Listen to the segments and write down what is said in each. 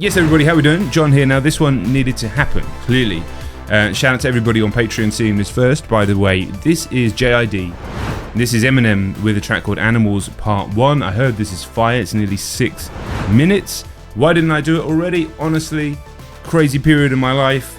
Yes, everybody, how we doing? John here. Now, this one needed to happen, clearly. Shout out to everybody on Patreon seeing this first. By the way, this is JID. This is Eminem with a track called Animals Part 1. I heard this is fire. It's nearly 6 minutes. Why didn't I do it already? Honestly, crazy period in my life.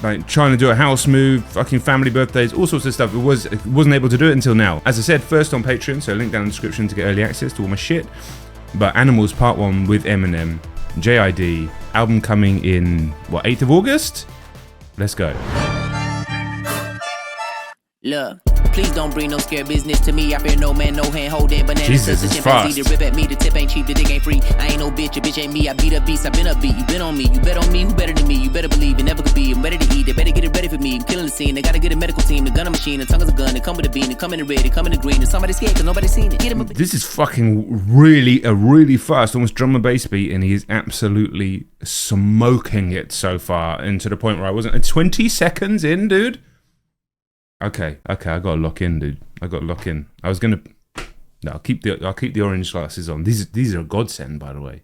Like trying to do a house move, fucking family birthdays, all sorts of stuff. Wasn't able to do it until now. As I said, first on Patreon, so link down in the description to get early access to all my shit. But Animals Part 1 with Eminem. JID, album coming in, what, 8th of August? Let's go. Look, please don't bring no scare business to me. I fear no man, no hand holding banana. Jesus, it's fast. To rip at me, the tip ain't cheap, the dick ain't free. I ain't no bitch, a bitch ain't me. I beat a beast, I been a beat. You been on me, you bet on me, who better than me? You better believe it never could be. I'm ready to eat, they better get it ready for me. I'm killing the scene, they gotta get a medical team. The gun a machine, the tongue is a gun. They come with a bean, they come in the red, they come in the green. And somebody's scared cause nobody's seen it. Get him a This is fucking really fast, almost drum and bass beat, and he is absolutely smoking it so far, and to the point where I wasn't 20 seconds in, dude. Okay, I gotta lock in, dude. I gotta lock in. I was gonna, no, I'll keep the orange glasses on. These are a godsend, by the way.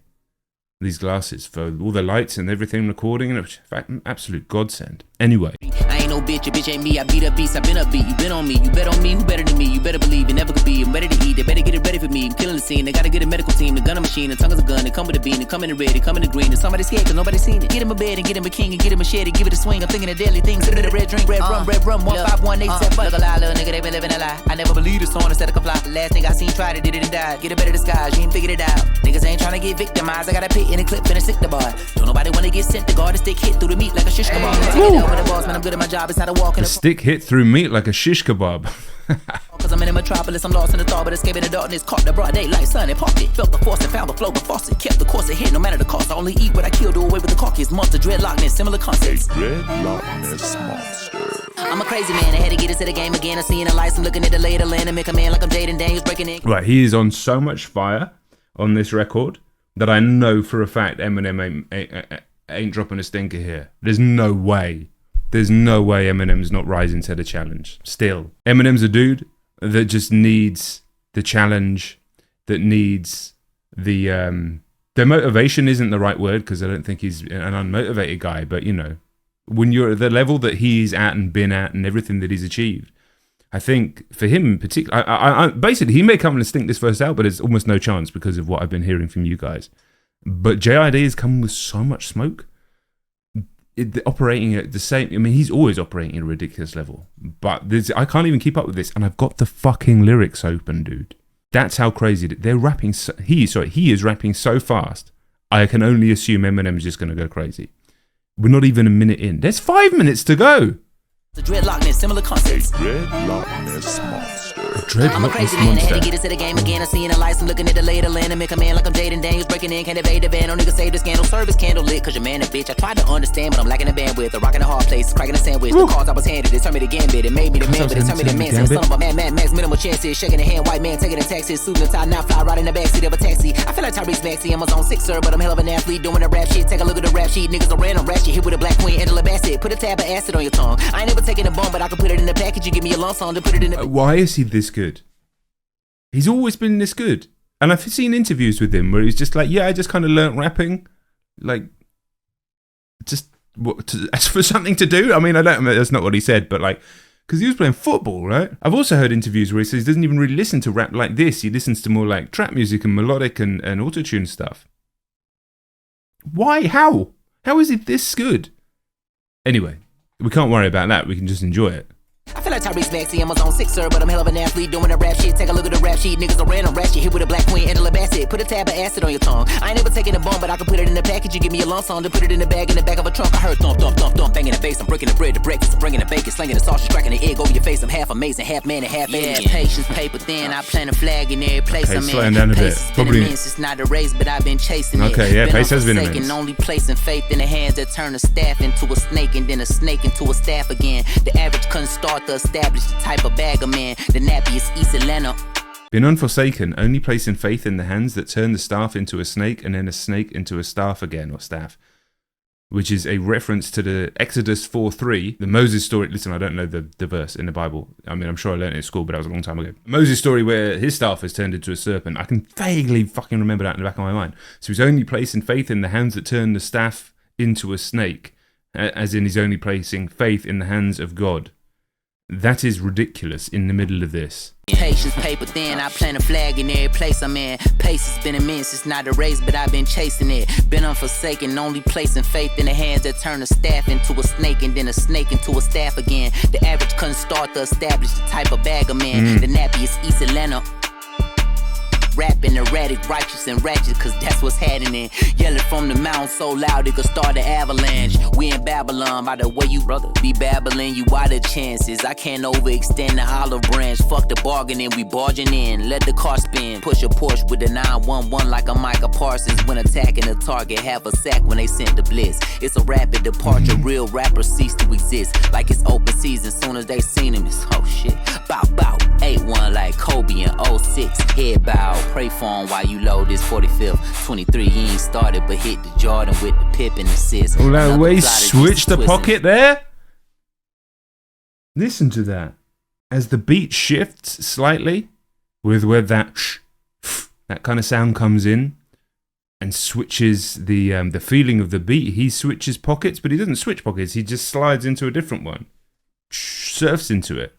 These glasses for all the lights and everything, recording, and in fact, absolute godsend. Anyway. I ain't no bitch, a bitch ain't me. I beat a beast, I been a beat. You been on me, you bet on me, who better than me? You better believe it never could be. I'm ready to eat, they better get it ready for me. I'm killing the scene, they gotta get a medical team. The gun a machine, the tongue is a gun. They come with a bean, they come in the red, they come in the green. And somebody's scared cause nobody's seen it. Get him a bed and get him a king and get him a shed and give it a swing. I'm thinking of deadly things. Sit in the red drink, red rum, 15187. Look a lie, little nigga, they been living a lie. I never believed the song instead of comply. The last thing I seen tried it, did it and died. Get a better disguise, you ain't figured it out. Niggas ain't trying to get victimized. I got a pit in a clip and a sick the bar. Don't nobody wanna get sent to guard. The stick hit through the meat like a shish kebab. Take it out with the boss, man, I'm good at my job. It's not a walk in the stick hit through meat like a shish kebab. Cause I'm in a metropolis, I'm lost in the thought, but escaping the darkness. Caught the broad daylight, sun and parked it. Felt the force and found the flow, but faucet. Kept the course ahead, no matter the cost. I only eat what I kill, do away with the carcass. Monster, dreadlockness, similar concepts. Dreadlockness monster. I'm a crazy man, I had to get into the game again. I seen the lights, I'm looking at the lay of the land and make a man like I'm JonDentonYT breaking in. Right, he is on so much fire on this record that I know for a fact Eminem ain't dropping a stinker here. There's no way. There's no way Eminem's not rising to the challenge. Still, Eminem's a dude that just needs the challenge, that needs the motivation isn't the right word because I don't think he's an unmotivated guy, but you know, when you're at the level that he's at and been at and everything that he's achieved, I think for him in particular, I basically he may come and stink this first out, but there's almost no chance because of what I've been hearing from you guys. But JID is coming with so much smoke. Operating at the same, I mean, he's always operating at a ridiculous level, but I can't even keep up with this, and I've got the fucking lyrics open, dude. That's how crazy they're rapping. He is rapping so fast. I can only assume Eminem's just gonna go crazy. We're not even a minute in. There's 5 minutes to go. The dreadlockness, similar concepts. Dreadlockness monster. I'm a crazy man, I had to get into the game again. I seen the lights, I'm looking at the lay of the land and make a man like I'm JonDentonYT breaking in. Can't evade the ban, no nigga save the scandal. Service candle lit, cause your man a bitch. I tried to understand, but I'm lacking the bandwidth. A rock in a hard place, cracking a sandwich. The cards I was handed, they turned me to gambit. It made me the man, but it turned me to man. Son of a man, max, minimal chances. Shaking the hand, white man, taking the taxes. Suit and tie, not fly, right in the backseat of a taxi. I feel like Tyrese Maxey, I'm a zone 6, sir, but I'm hell of an athlete doing the rap shit. Take a look at the rap sheet, niggas are random rap shit. Hit with a black queen, Angela Bassett. Put a tab of acid on your tongue. I ain't never taking a bump, but I can put it in the package. You give me a lump song to put it in the... Why is he this good? He's always been this good. And I've seen interviews with him where he's just like, yeah, I just kind of learnt rapping. Like, just as for something to do. I mean, that's not what he said, but like, because he was playing football, right? I've also heard interviews where he says he doesn't even really listen to rap like this. He listens to more like trap music and melodic and auto-tune stuff. Why? How? How is it this good? Anyway, we can't worry about that. We can just enjoy it. I feel like Tyrese Maxey, I'm a zone 6, sir, but I'm hell of an athlete doing the rap shit. Take a look at the rap sheet, niggas are random rap shit. Hit with a black queen, Angela Bassett. Put a tab of acid on your tongue. I ain't never taking a bump, but I can put it in the package. You give me a lump song to put it in the bag, in the back of a trunk. I heard thump, thump, thump, thump, banging the bass. I'm breaking the bread to breakfast. I'm bringing the bacon, slinging the sausage, cracking the egg over your face. I'm half amazing, half man and half alien. Yeah, patience, paper thin. I plant a flag in every place I'm in. Slowing down a bit. Probably. It's not a race, but I've been chasing it. Okay, yeah, pace has been immense. Only placing faith in the hands that turn a staff into a snake and then a snake into a staff again. The average couldn't start to establish the type of bag I'm in. The nappy is East Atlanta. Been unforsaken, only placing faith in the hands that turn the staff into a snake and then a snake into a staff again, or staff. which is a reference to the Exodus 4:3, the Moses story. Listen, I don't know the verse in the Bible. I mean, I'm sure I learned it at school, but that was a long time ago. Moses story where his staff has turned into a serpent. I can vaguely fucking remember that in the back of my mind. So he's only placing faith in the hands that turn the staff into a snake, as in he's only placing faith in the hands of God. That is ridiculous in the middle of this. Patience, paper thin, I plant a flag in every place I'm in. Pace has been immense, it's not a race, but I've been chasing it. Been unforsaken, only placing faith in the hands that turn a staff into a snake, and then a snake into a staff again. The average couldn't start to establish the type of bag I'm in. The nappy is East Atlanta. Rapping erratic, righteous and ratchet, cause that's what's happening. Yelling from the mountain so loud it could start an avalanche. We in Babylon, by the way you brother be babbling, you out of chances. I can't overextend the olive branch. Fuck the bargaining, we barging in. Let the car spin. Push a Porsche with a 911 like a Micah Parsons. When attacking a target, have a sack when they sent the blitz. It's a rapid departure, real rappers cease to exist. Like it's open season, soon as they seen him, it's oh shit. Bow, bow, 8-1 like Kobe in 06. Head bow. Pray for him while you load this 45th. 23, he ain't started, but hit the Jordan with the pip and assist. Oh, that way, switch the pocket there. Listen to that. As the beat shifts slightly, with where that kind of sound comes in, and switches the feeling of the beat, he switches pockets, but he doesn't switch pockets. He just slides into a different one, surfs into it.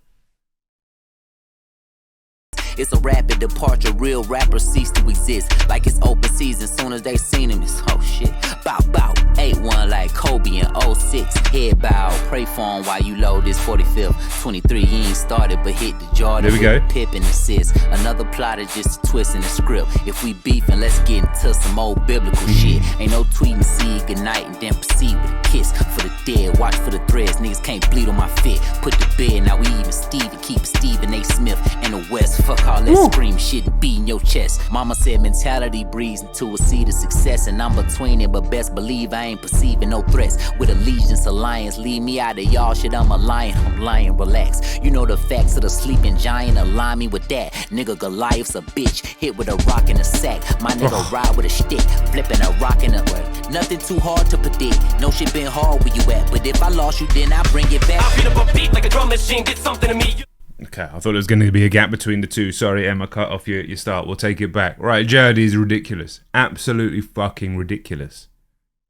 It's a rapid departure, real rappers cease to exist. Like it's open season, soon as they seen him, it's oh shit. Bow, bow, 8-1 like Kobe in 06. Head bow, pray for him while you load this 45th. 23, he ain't started, but hit the Jordan. There we go. Pip and assist. Another plot is just a twist in the script. If we beefing, let's get into some old biblical shit. Ain't no tweeting, see goodnight, and then proceed with a kiss. For the dead, watch for the threads, niggas can't bleed on my fit. Put the bed, now we even Steve, keep Stephen A. Smith in the West. Fuck all that scream shit and beat in your chest. Mama said mentality breeds into a seed of success, and I'm between it, but best believe I ain't perceiving no threats. With allegiance alliance, leave me out of y'all shit, I'm a lion, I'm lying, relax. You know the facts of the sleeping giant, align me with that. Nigga Goliath's a bitch, hit with a rock in a sack. My nigga ride with a stick, flipping a rock in a way. Nothing too hard to predict, no shit been hard where you at, but if I lost you then I bring it back. I beat up a beat like a drum machine, get something to me. Okay, I thought there was going to be a gap between the two. Sorry, Emma, cut off your start. We'll take it back. Right, JID is ridiculous. Absolutely fucking ridiculous.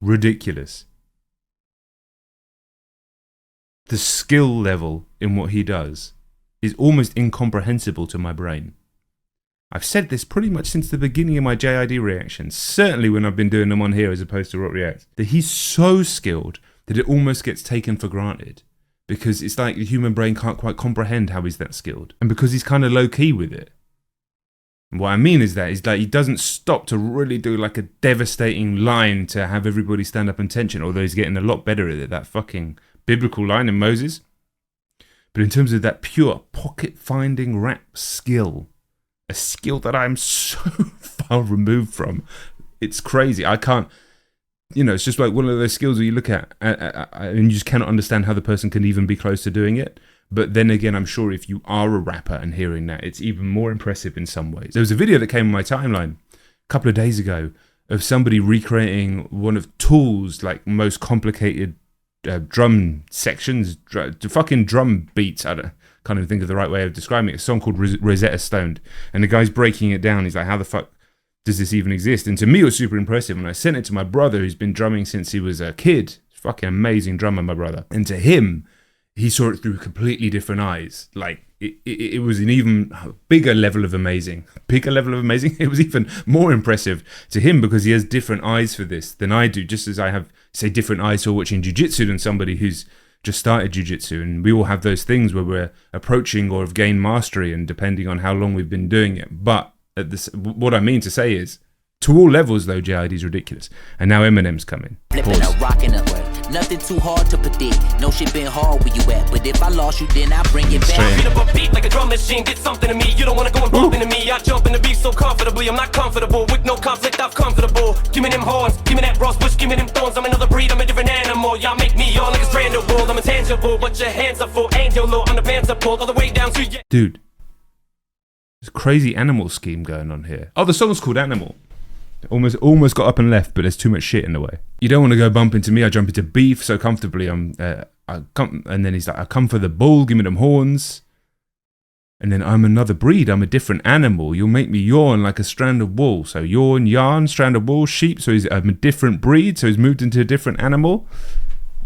Ridiculous. The skill level in what he does is almost incomprehensible to my brain. I've said this pretty much since the beginning of my JID reactions, certainly when I've been doing them on here as opposed to Rock Reacts, that he's so skilled that it almost gets taken for granted. Because it's like the human brain can't quite comprehend how he's that skilled. And because he's kind of low-key with it. And what I mean is that he's like, he doesn't stop to really do like a devastating line to have everybody stand up in tension, although he's getting a lot better at it, that fucking biblical line in Moses. But in terms of that pure pocket-finding rap skill, a skill that I'm so far removed from, it's crazy. I can't... You know, it's just like one of those skills where you look at and you just cannot understand how the person can even be close to doing it. But then again, I'm sure if you are a rapper and hearing that, it's even more impressive in some ways. There was a video that came on my timeline a couple of days ago of somebody recreating one of Tool's like most complicated drum sections, fucking drum beats. I can't even think of the right way of describing it. A song called Rosetta Stoned. And the guy's breaking it down. He's like, how the fuck does this even exist? And to me, it was super impressive. And I sent it to my brother, who's been drumming since he was a kid. Fucking amazing drummer, my brother. And to him, he saw it through completely different eyes. Like, it was an even bigger level of amazing. It was even more impressive to him because he has different eyes for this than I do. Just as I have, say, different eyes for watching jiu-jitsu than somebody who's just started jiu-jitsu. And we all have those things where we're approaching or have gained mastery, and depending on how long we've been doing it. But what I mean to say is, to all levels though, JID is ridiculous. And now Eminem's coming. Flipping a rockin' away. Nothing too hard to predict. No shit been hard where you at. But if I lost you, then I bring it back. I beat up a beat like a drum machine. Get something to me. You don't wanna go and bump into me. I jump in the beat so comfortably. I'm not comfortable with no conflict. I'm comfortable. Give me them horns. Give me that rose bush. Give me them thorns. I'm another breed. I'm a different animal. Y'all make me all like a strand of wool. I'm intangible, but your hands are full. Angel low on the pants are pulled all the way down to you. Dude. There's a crazy animal scheme going on here. Oh, the song's called Animal. Almost got up and left, but there's too much shit in the way. You don't want to go bump into me. I jump into beef so comfortably. And then he's like, I come for the bull. Give me them horns. And then I'm another breed. I'm a different animal. You'll make me yawn like a strand of wool. So yawn, yarn, strand of wool, sheep. So I'm a different breed. So he's moved into a different animal.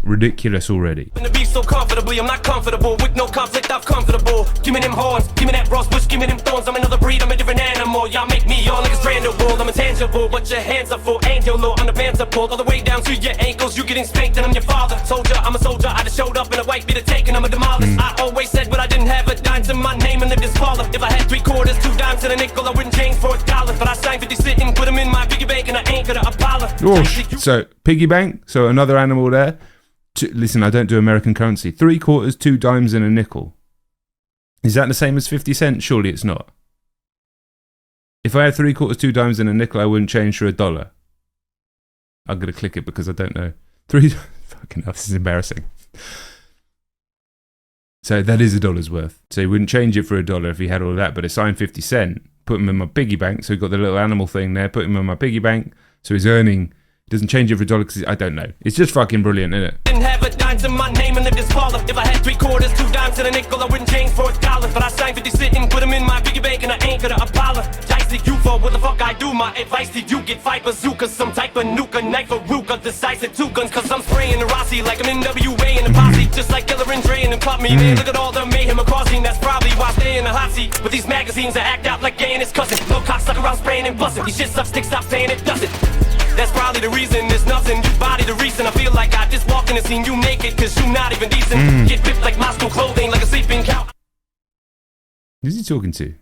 Ridiculous already. To be so comfortably, I'm not comfortable with no conflict. I'm comfortable. Give me them horns, give me that rose bush, give me them thorns. I'm another breed, I'm a different animal. Y'all make me yawn like a strand of wool. I'm intangible, but your hands are full. Ain't your law, I'm the pants are pulled all the way down to your ankles. You getting spanked, and I'm your father. Soldier, I'm a soldier. I just showed up in a white beater taken. I'm a demolist. I always said, but I didn't have a dime to my name and lived as baller. If I had 3 quarters, 2 dimes, and a nickel, I wouldn't change for $1. But I signed 50 sitting, put them in my piggy bank, and I ain't gonna apologize. So piggy bank. So another animal there. Listen, I don't do American currency. 3 quarters, 2 dimes, and a nickel. Is that the same as 50 cents? Surely it's not. If I had 3 quarters, 2 dimes, and a nickel, I wouldn't change for $1. I'm gonna click it because I don't know. Fucking hell, this is embarrassing. So that is $1's worth. So he wouldn't change it for $1 if he had all of that. But I signed 50 cent, put him in my piggy bank. So he got the little animal thing there, put him in my piggy bank. So he's earning. Doesn't change it for $1 because I don't know. It's just fucking brilliant, isn't it? Didn't have a dime to my name and lived as baller. If I had 3 quarters, 2 dimes, and a nickel, I wouldn't change for $1. But I signed 50 sitting, put them in my piggy bank, and I ain't gonna apologize to you for what the fuck I do. My advice to you: get 5 bazookas, some type of nuke, a knife, a ruka, decisive 2 guns, cause I'm spraying the Rossi like I'm NWA in the posse, just like Killer and Dre and Pop Me. Man, look at all the mayhem across me. That's probably why I stay in the hot seat. But these magazines that act out like gay and his cousin. No cocksucker around spraying and busting. These shit sucks, stick, stop saying it doesn't. That's probably the reason there's nothing. You body the reason I feel like I just walked in and seen you naked, cause you not even decent. Get ripped like Moscow clothing, like a sleeping cow. Who's he talking to?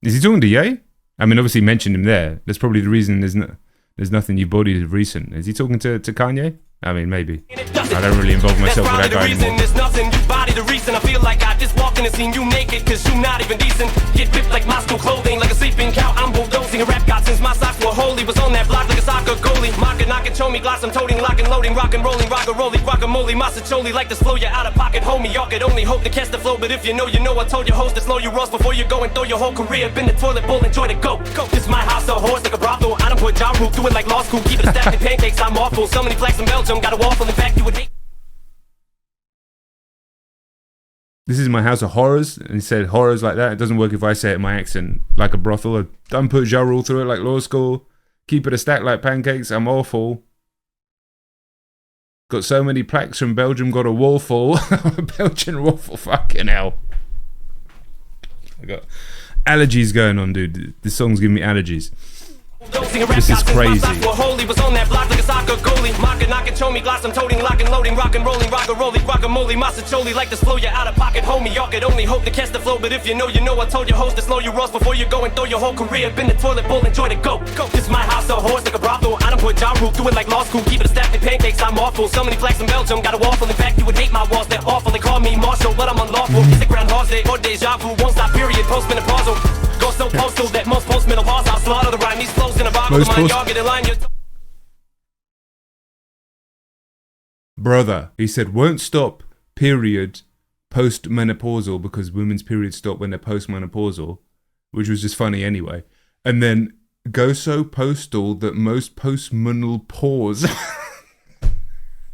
Is he talking to Ye? I mean, obviously mentioned him there. That's probably the reason there's nothing you bodied of recent. Is he talking to Kanye? I mean, maybe. I don't really involve myself with that guy anymore. There's nothing. You body the reason I feel like I just walked in and seen you naked, cause you not even decent. Get ripped like Moscow clothing, like a sleeping cow. I'm bulldozing a rap god since my socks were holy. Was on that block like a soccer goalie. Mocking, knocking, show me glass, I'm toting, locking, loading, rockin', rolling, rock-a-rolling, guacamole, massacholi, like to slow you out of pocket, homie. Y'all could only hope to catch the flow, but if you know, you know. I told your host to slow your rolls before you go and throw your whole career. Been the toilet bowl, enjoy the go. This my house, a horse like a brothel. I don't put Ja Rule, do it like law school. Keep it a stack of pancakes, I'm awful. So many flags in Belgium, got a waffle. In fact, you would hate. This is my house of horrors, and he said horrors like that. It doesn't work if I say it in my accent, like a brothel. I don't put Ja Rule through it like law school. Keep it a stack like pancakes, I'm awful. Got so many plaques from Belgium, got a waffle. A Belgian waffle, fucking hell. I got allergies going on, dude. This song's giving me allergies. This is crazy. Was on that block like a soccer goalie. Mocking, knocking, show me glass, I'm toting, locking, loading, rockin', rolling, rock-a-rolling, guacamole, massacholi, like to slow you out of pocket, homie. Y'all could only hope to catch the flow, but if you know, you know. I told your host to slow your rolls before you go and throw your whole career. Been the toilet bowl, enjoy the go. This my house, a horse like a brothel. I don't put Ja Rule, do it like law school. Keep it a stack of pancakes, I'm awful. So many flags in Belgium, got a waffle. In fact, you would hate my walls, they're awful. They call me Marshall, but I'm unlawful. It's a Groundhog's Day or deja vu, won't stop, period. Postmenopausal. Go so postal that most postmenopause, I'll slaughter the rhyme. These flows in a bottle of mine, y'all get in line. Brother, he said, won't stop, period, post-menopausal, because women's periods stop when they're post-menopausal, which was just funny anyway. And then, go so postal that most postmenal pause.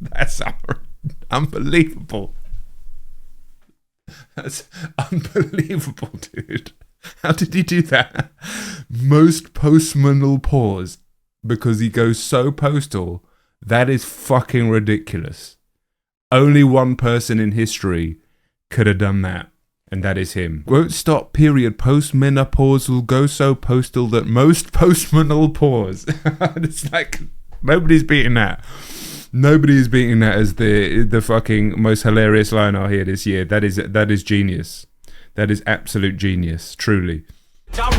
That's unbelievable. That's unbelievable, dude. How did he do that? Most postmenal pause, because he goes so postal. That is fucking ridiculous. Only one person in history could have done that, and that is him. Won't stop, period, postmenopausal, go so postal that most postmenal pause. It's like, nobody's beating that. Nobody's beating that as the fucking most hilarious line out here this year. That is genius. That is absolute genius, truly. Dude, I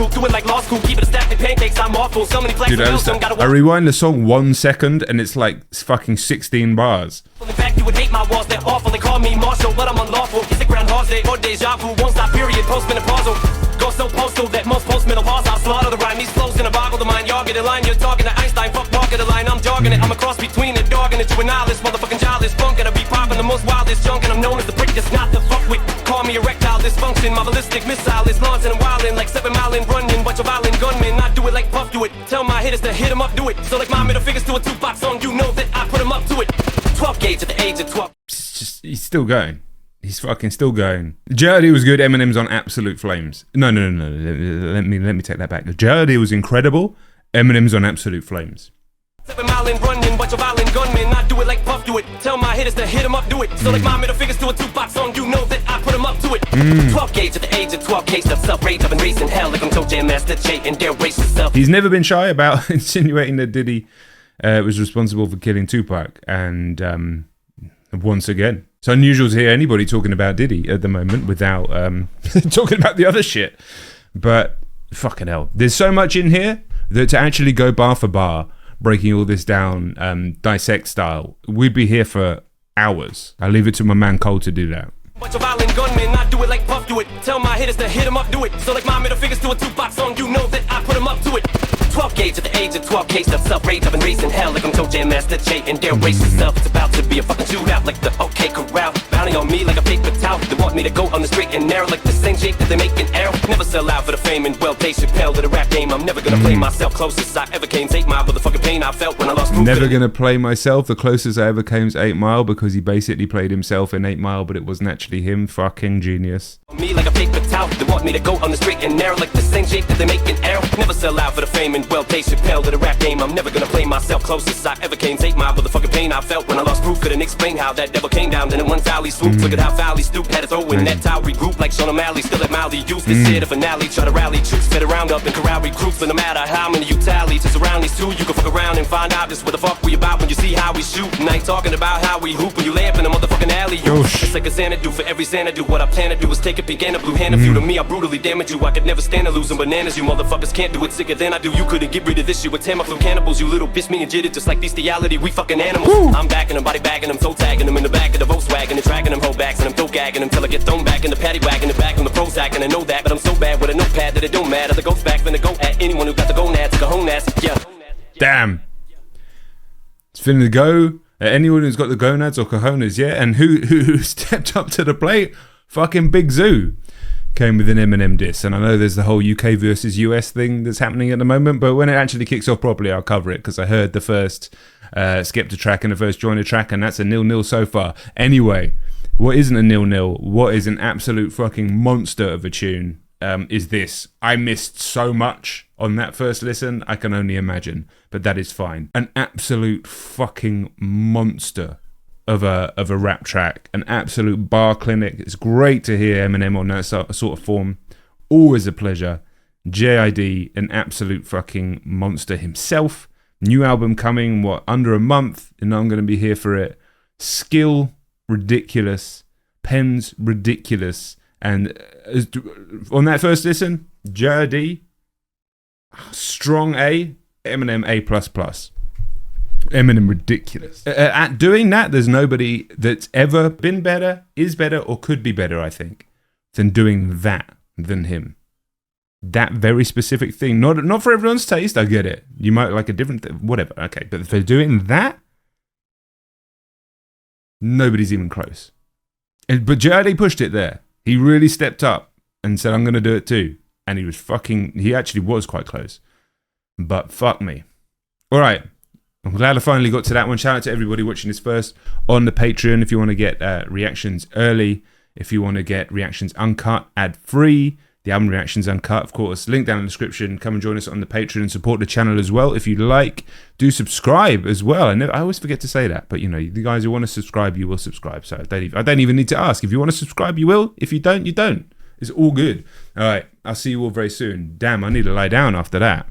rewind the song 1 second and it's like fucking 16 bars. In fact, you would hate my walls, they're awful. They call me Marshall, but I'm unlawful. It's a Groundhog's Day or deja vu, won't stop, period, postmenopausal. Go so postal that most postmenopause, I'll slaughter the rhyme. These flows in a boggle of mine, y'all get in line. You're talking to Einstein, fuck walking the line. I'm jogging it, I'm a cross between a dog and a juvenilist. Motherfucking childish punk, and I be popping the most wildest junk, and I'm known as the prick that's not the fuck with. Call me erectile, this dysfunction. My ballistic missile is launching and wildin' like 7 Mile and running. Bunch of violent gunmen, I do it like Puff do it. Tell my hitters to hit 'em up, do it. So like my middle fingers to a 2-box song, you know that I put 'em up to it. 12 gauge at the age of 12. He's still going. He's fucking still going. JID was good. Eminem's on absolute flames. No. Let me take that back. JID was incredible. Eminem's on absolute flames. 7 Mile and running, bunch of violent gunmen, I do it like Puff do it. Tell my hitters to hit 'em up, do it. So like my middle fingers to a 2-box song, you know that I put 'em up to it. 12 gauge at the age of 12, case of self-rage. I've been raising hell like I'm Toe Jam Master J and dare race yourself. He's never been shy about insinuating that Diddy was responsible for killing Tupac, and once again, it's unusual to hear anybody talking about Diddy at the moment without talking about the other shit. But fucking hell, there's so much in here that to actually go bar for bar, breaking all this down, dissect style, we'd be here for hours. I leave it to my man Cole to do that. Bunch of violent gunmen, I do it like Puff do it. Tell my hitters to hit 'em up, do it. So like my middle fingers to a 2-box song, you know that I put 'em up to it. 12 gauge at the age of 12, case of self-rage. I've been raising hell like I'm Toe Jam Master J and dare race yourself. It's about to be a fucking shootout like the OK Corral. Bounty on me like a paper towel. They want me to go on the straight and narrow like the same shape that they make an arrow. Never sell out for the fame and well, Dave Chappelle to the rap game. I'm never gonna play myself. Closest I ever came, 8 Mile, but the fucking pain I felt when I lost. Never gonna play myself. The closest I ever came is 8 Mile, because he basically played himself in 8 Mile, but it wasn't actually him. Fucking genius. Me like a paper towel. They want me to go on the straight and narrow like the same shape that they make an arrow. Never sell out for the fame and well, Dave Chappelle to the rap game. I'm never gonna play myself. Closest I ever came, 8 Mile, but the fucking pain I felt when I lost proof. Couldn't explain how that devil came down. Then in one foul he swooped. Look at how foul he stooped. Had to throw in that towel. Regroup like Sean O'Malley. Still at Mally. Used this shit a finale. Try to rally troops. Better round up and corral recruits. But no matter how many you tally, to surround these two, you can fuck around and find out just what the fuck we about when you see how we shoot. And I ain't talking about how we hoop when you lay up in a motherfucking alley. It's like a Xanadu for every Xanadu. What I plan to do is take a peek and a blue hand of you. To me, I brutally damage you. I could never stand to losing bananas. You motherfuckers can't do it sicker than I do. You couldn't get rid of this shit with Tamiflu cannibals. You little bitch, me and JID, just like bestiality. We fucking animals. I'm backing them, body bagging them, toe tagging them in the back of the Volkswagen and dragging them whole backs and I'm toe gagging them till I get thrown back in the paddy wagon and back on the Prozac. And I know that, but I'm so bad with a notepad that it don't matter. The ghost back finna go at anyone who got the gonads, the cojones. Yeah. Damn. It's finna go at anyone who's got the gonads or cojones, yeah? And who stepped up to the plate? Fucking Big Zoo came with an Eminem diss. And I know there's the whole UK versus US thing that's happening at the moment, but when it actually kicks off properly, I'll cover it, because I heard the first Skepta track and the first Joyner track, and that's a 0-0 so far. Anyway, what isn't a 0-0, what is an absolute fucking monster of a tune, is this. I missed so much on that first listen, I can only imagine, but that is fine. An absolute fucking monster of a rap track, an absolute bar clinic. It's great to hear Eminem on that sort of form. Always a pleasure. JID, an absolute fucking monster himself. New album coming, under a month, and I'm going to be here for it. Skill, ridiculous. Pens, ridiculous. And on that first listen, JID, strong A, Eminem A++. Eminem ridiculous. At doing that, there's nobody that's ever been better, is better, or could be better, I think, than doing that than him. That very specific thing. Not for everyone's taste, I get it. You might like a different whatever, okay. But for doing that, nobody's even close. But JID pushed it there. He really stepped up and said, I'm going to do it too. And he actually was quite close. But fuck me. All right. I'm glad I finally got to that one. Shout out to everybody watching this first on the Patreon. If you want to get reactions early, if you want to get reactions uncut, ad-free, the album reactions uncut, of course, link down in the description. Come and join us on the Patreon and support the channel as well. If you like, do subscribe as well. I always forget to say that, but you know, the guys who want to subscribe, you will subscribe. So I don't even need to ask. If you want to subscribe, you will. If you don't, you don't. It's all good. All right, I'll see you all very soon. Damn, I need to lie down after that.